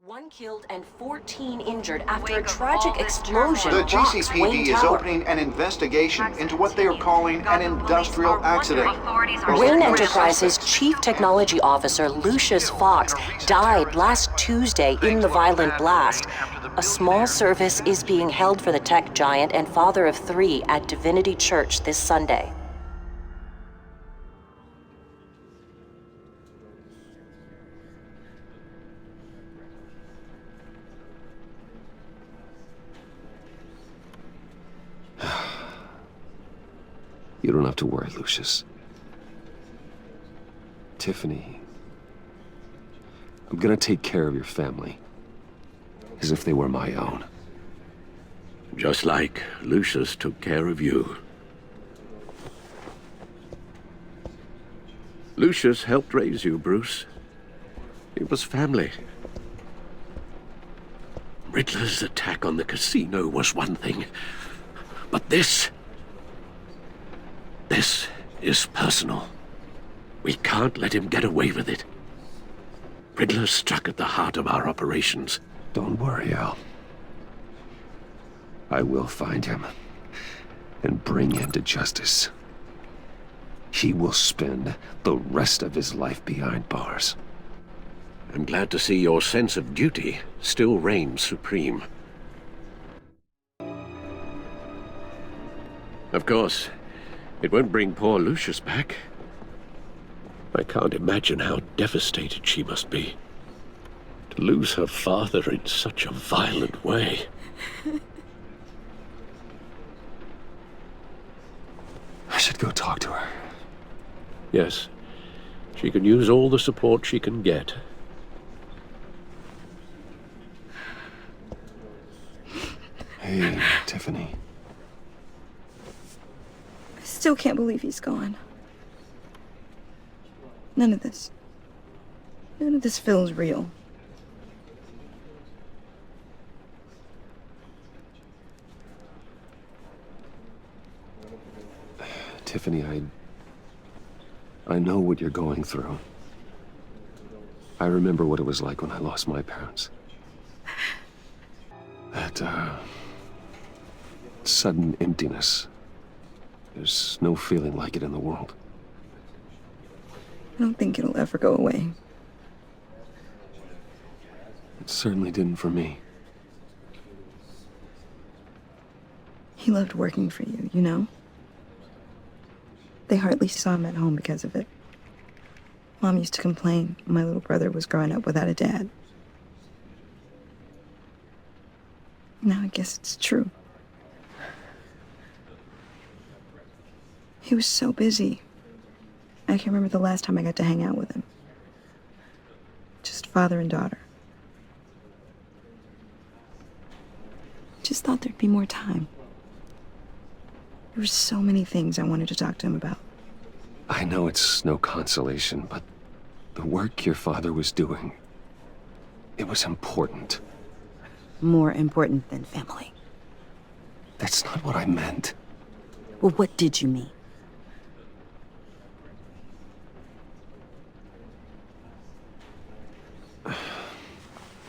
1 killed and 14 injured after a tragic explosion. The rocks GCPD Wayne is Tower. opening an investigation into what they are calling an industrial accident. Wayne Enterprises' Chief Technology Officer Lucius Fox died last Tuesday in the violent blast. A small service is being held for the tech giant and father of 3 at Divinity Church this Sunday. You don't have to worry, Lucius. Tiffany, I'm gonna take care of your family, as if they were my own. Just like Lucius took care of you. Lucius helped raise you, Bruce. It was family. Riddler's attack on the casino was one thing, but this is personal. We can't let him get away with it. Riddler struck at the heart of our operations. Don't worry, Al. I will find him and bring him to justice. He will spend the rest of his life behind bars. I'm glad to see your sense of duty still reigns supreme. Of course, it won't bring poor Lucius back. I can't imagine how devastated she must be. To lose her father in such a violent way. I should go talk to her. Yes, she can use all the support she can get. Hey, Tiffany. I still can't believe he's gone. None of this feels real. Tiffany, I know what you're going through. I remember what it was like when I lost my parents. That, sudden emptiness. There's no feeling like it in the world. I don't think it'll ever go away. It certainly didn't for me. He loved working for you, you know? They hardly saw him at home because of it. Mom used to complain my little brother was growing up without a dad. Now I guess it's true. He was so busy. I can't remember the last time I got to hang out with him. Just father and daughter. Just thought there'd be more time. There were so many things I wanted to talk to him about. I know it's no consolation, but the work your father was doing, it was important. More important than family. That's not what I meant. Well, what did you mean?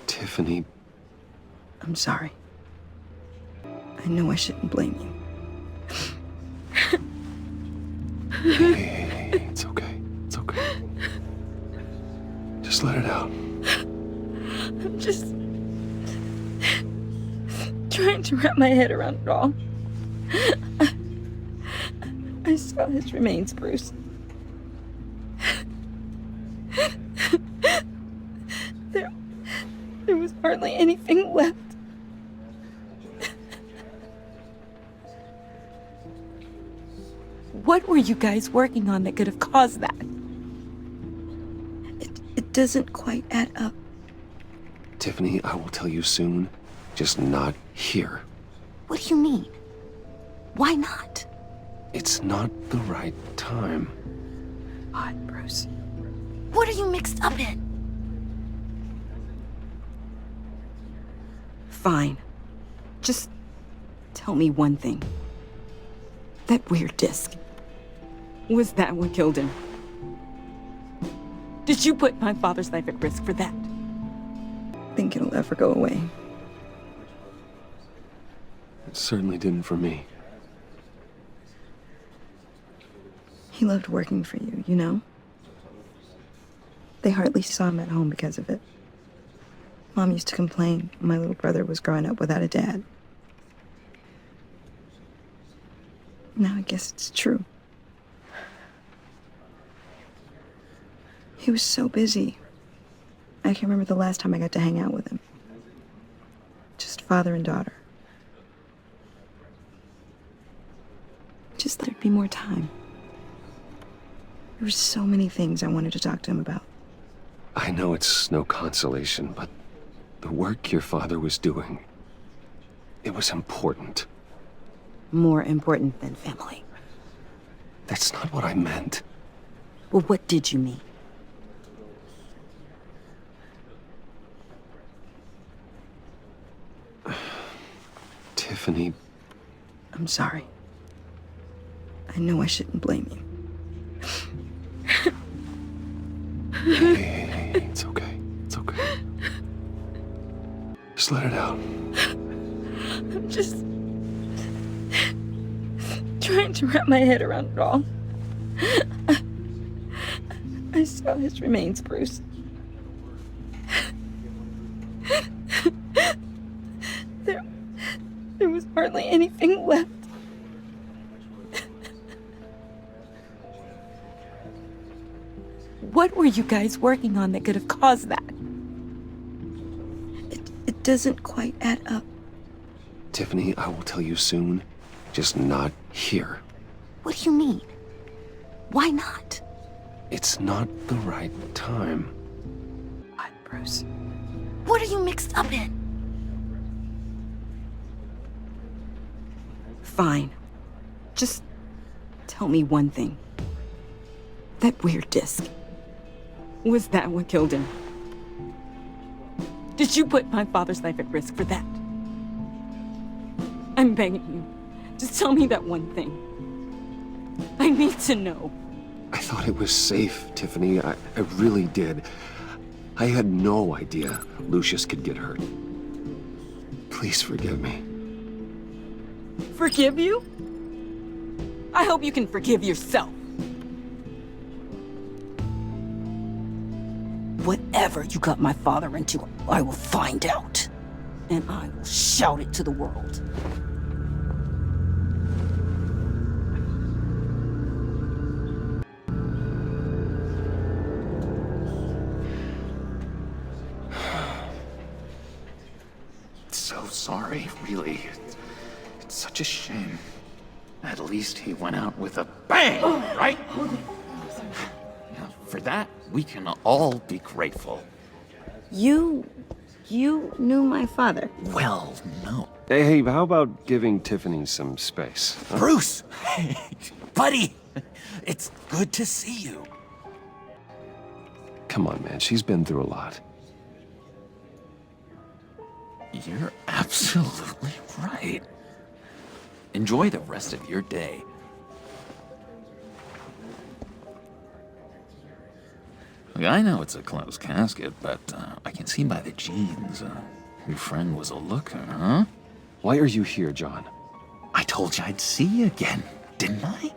Tiffany, I'm sorry. I know I shouldn't blame you. hey, it's okay. It's okay. Just let it out. I'm just trying to wrap my head around it all. I saw his remains, Bruce. There was hardly anything left. What were you guys working on that could have caused that? It doesn't quite add up. Tiffany, I will tell you soon, just not here. What do you mean? Why not? It's not the right time. Odd, Bruce. What are you mixed up in? Fine. Just tell me one thing. That weird disc. Was that what killed him? Did you put my father's life at risk for that? think it'll ever go away. It certainly didn't for me. He loved working for you, you know? They hardly saw him at home because of it. Mom used to complain my little brother was growing up without a dad. Now I guess it's true. He was so busy. I can remember the last time I got to hang out with him. Just father and daughter. Just there'd be more time. There were so many things I wanted to talk to him about. I know it's no consolation, but the work your father was doing, it was important. More important than family. That's not what I meant. Well, what did you mean? Tiffany, I'm sorry. I know I shouldn't blame you. hey, it's okay. It's okay. Just let it out. I'm just trying to wrap my head around it all. I saw his remains, Bruce. There was hardly anything left. What were you guys working on that could have caused that? It doesn't quite add up. Tiffany, I will tell you soon. Just not here. What do you mean? Why not? It's not the right time. What, Bruce? What are you mixed up in? Fine. Just tell me one thing. That weird disc. Was that what killed him? Did you put my father's life at risk for that? I'm begging you. Just tell me that one thing. I need to know. I thought it was safe, Tiffany. I really did. I had no idea Lucius could get hurt. Please forgive me. Forgive you? I hope you can forgive yourself. Whatever you got my father into, I will find out. And I will shout it to the world. So sorry, really. It's such a shame. At least he went out with a bang, right? Now, for that, we can all be grateful. You knew my father. Well, no. Hey, how about giving Tiffany some space? Huh? Bruce! Buddy! It's good to see you. Come on, man. She's been through a lot. You're absolutely right. Enjoy the rest of your day. Look, I know it's a closed casket, but I can see by the jeans, your friend was a looker, huh? Why are you here, John? I told you I'd see you again, didn't I?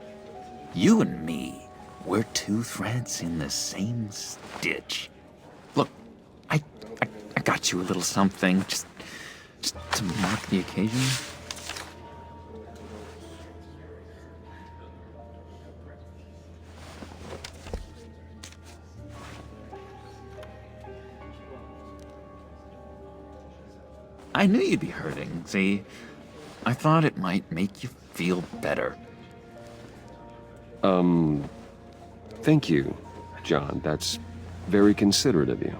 You and me, we're two threads in the same stitch. Look, I got you a little something, just to mark the occasion. I knew you'd be hurting, see? I thought it might make you feel better. Thank you, John. That's very considerate of you.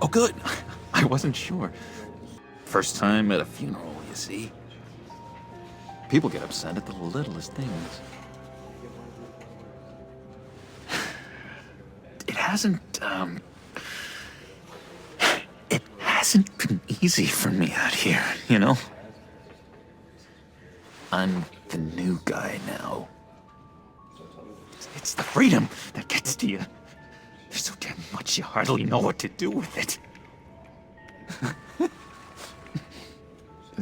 Oh, good. I wasn't sure. First time at a funeral, you see? People get upset at the littlest things. It hasn't been easy for me out here, you know? I'm the new guy now. It's the freedom that gets to you. There's so damn much you hardly know what to do with it.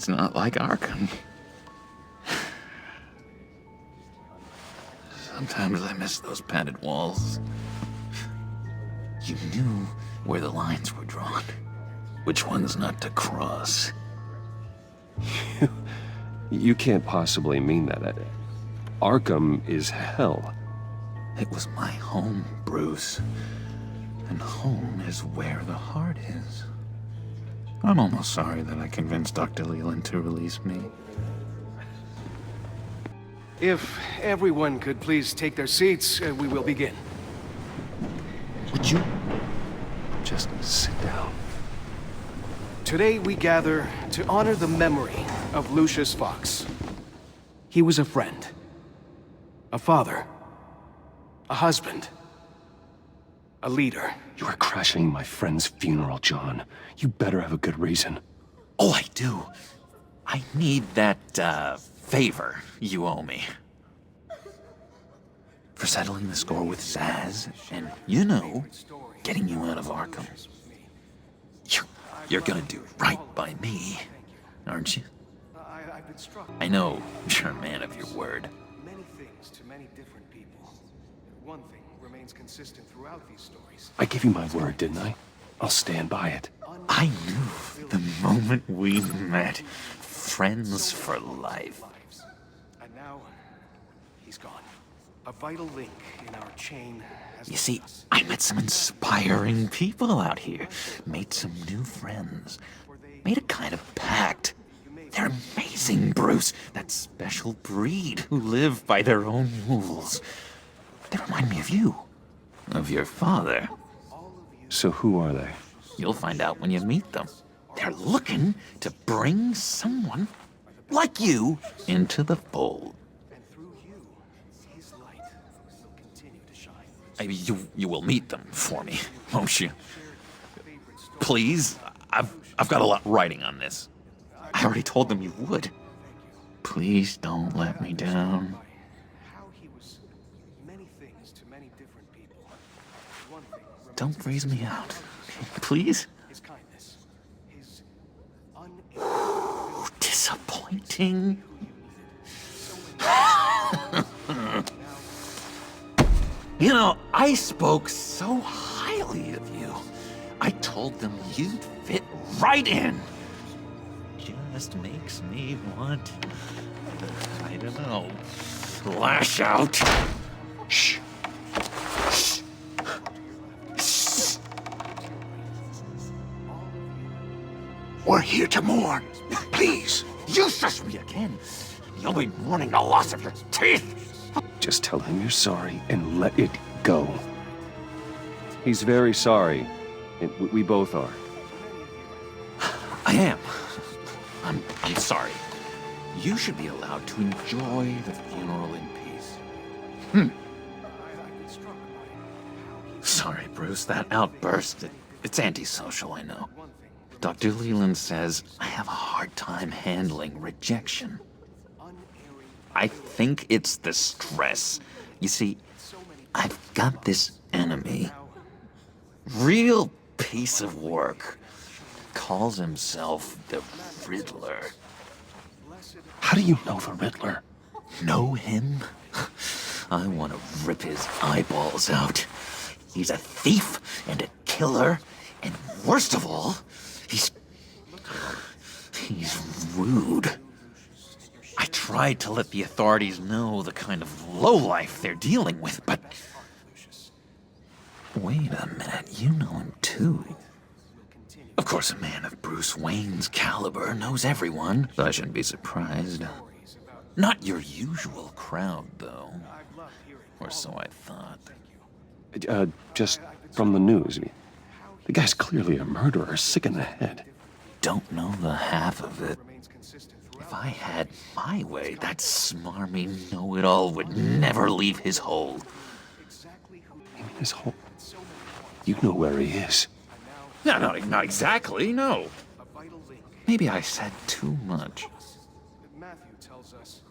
not like Arkham. Sometimes I miss those padded walls. You knew where the lines were drawn, which ones not to cross. You can't possibly mean that. Arkham is hell. It was my home, Bruce. And home is where the heart is. I'm almost sorry that I convinced Dr. Leland to release me. If everyone could please take their seats, we will begin. Would you just sit down? Today we gather to honor the memory of Lucius Fox. He was a friend, a father, a husband, a leader. You are crashing my friend's funeral, John. You better have a good reason. Oh, I do. I need that, favor you owe me. For settling the score with Zaz, and, you know, getting you out of Arkham. You're gonna do right by me, aren't you? I've been struck. I know you're a man of your word. Many things to many different people. One thing remains consistent throughout these stories. I gave you my word, didn't I? I'll stand by it. I knew the moment we met. Friends for life. And now, he's gone. A vital link in our chain has You see, I met some inspiring people out here. Made some new friends. Made a kind of pact. They're amazing, Bruce. That special breed who live by their own rules. They remind me of you. Of your father. So who are they? You'll find out when you meet them. They're looking to bring someone like you into the fold. And through you, his light will continue to shine. I mean, you will meet them for me, won't you? Please? I've got a lot writing on this. I already told them you would. Please don't let me down. How he was many things to many different people. One thing remains Don't freeze me out. Please? his kindness, his Disappointing. You know, I spoke so highly of you. I told them you'd fit right in. Just makes me want, I don't know, lash out. Shh. Shh. Shh. We're here to mourn. Please, you shush me again. You'll be mourning the loss of your teeth. Just tell him you're sorry and let it go. He's very sorry. We both are. I am. I'm sorry. You should be allowed to enjoy the funeral in peace. Sorry, Bruce, that outburst, it's antisocial, I know. Dr. Leland says I have a hard time handling rejection. I think it's the stress. You see, I've got this enemy. Real piece of work. Calls himself the Riddler. How do you know the Riddler? Know him? I want to rip his eyeballs out. He's a thief and a killer, and worst of all, he's rude. I tried to let the authorities know the kind of lowlife they're dealing with, but... Wait a minute, you know him too. Of course, a man of Bruce Wayne's caliber knows everyone, so I shouldn't be surprised. Not your usual crowd, though. Or so I thought. Just from the news. The guy's clearly a murderer, sick in the head. Don't know the half of it. If I had my way, that smarmy know-it-all would never leave his hole. You mean his hole? You know where he is. No, not exactly, no. Maybe I said too much. Matthew tells us,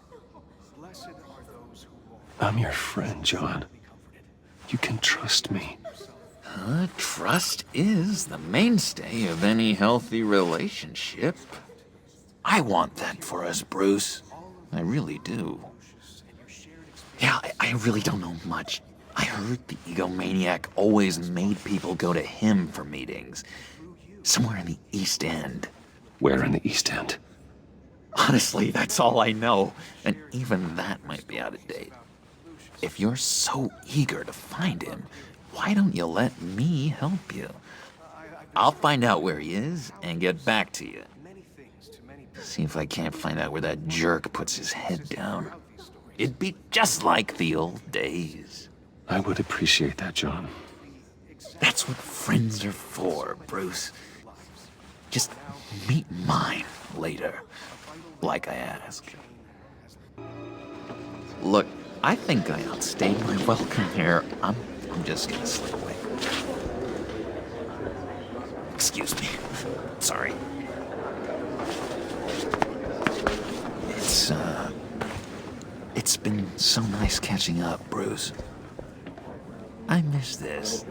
blessed are those who mourn. I'm your friend, John. You can trust me. Trust is the mainstay of any healthy relationship. I want that for us, Bruce. I really do. Yeah, I really don't know much. I heard the egomaniac always made people go to him for meetings. Somewhere in the East End. Where in the East End? Honestly, that's all I know. And even that might be out of date. If you're so eager to find him, why don't you let me help you? I'll find out where he is and get back to you. See if I can't find out where that jerk puts his head down. It'd be just like the old days. I would appreciate that, John. That's what friends are for, Bruce. Just meet mine later, like I asked. Look, I think I outstayed my welcome here. I'm just gonna slip away. Excuse me. Sorry. It's been so nice catching up, Bruce. I miss this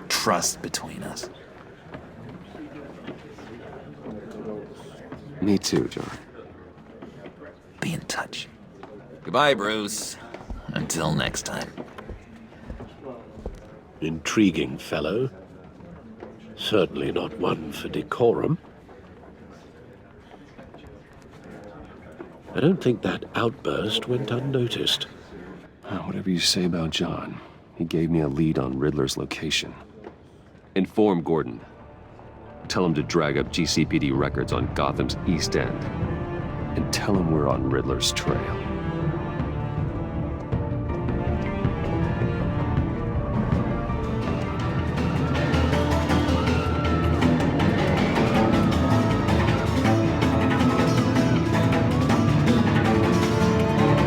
trust between us. Me too, John. Be in touch. Goodbye, Bruce. Until next time. Intriguing fellow. Certainly not one for decorum. I don't think that outburst went unnoticed. Whatever you say about John, he gave me a lead on Riddler's location. Inform Gordon. Tell him to drag up GCPD records on Gotham's East End. And tell him we're on Riddler's trail.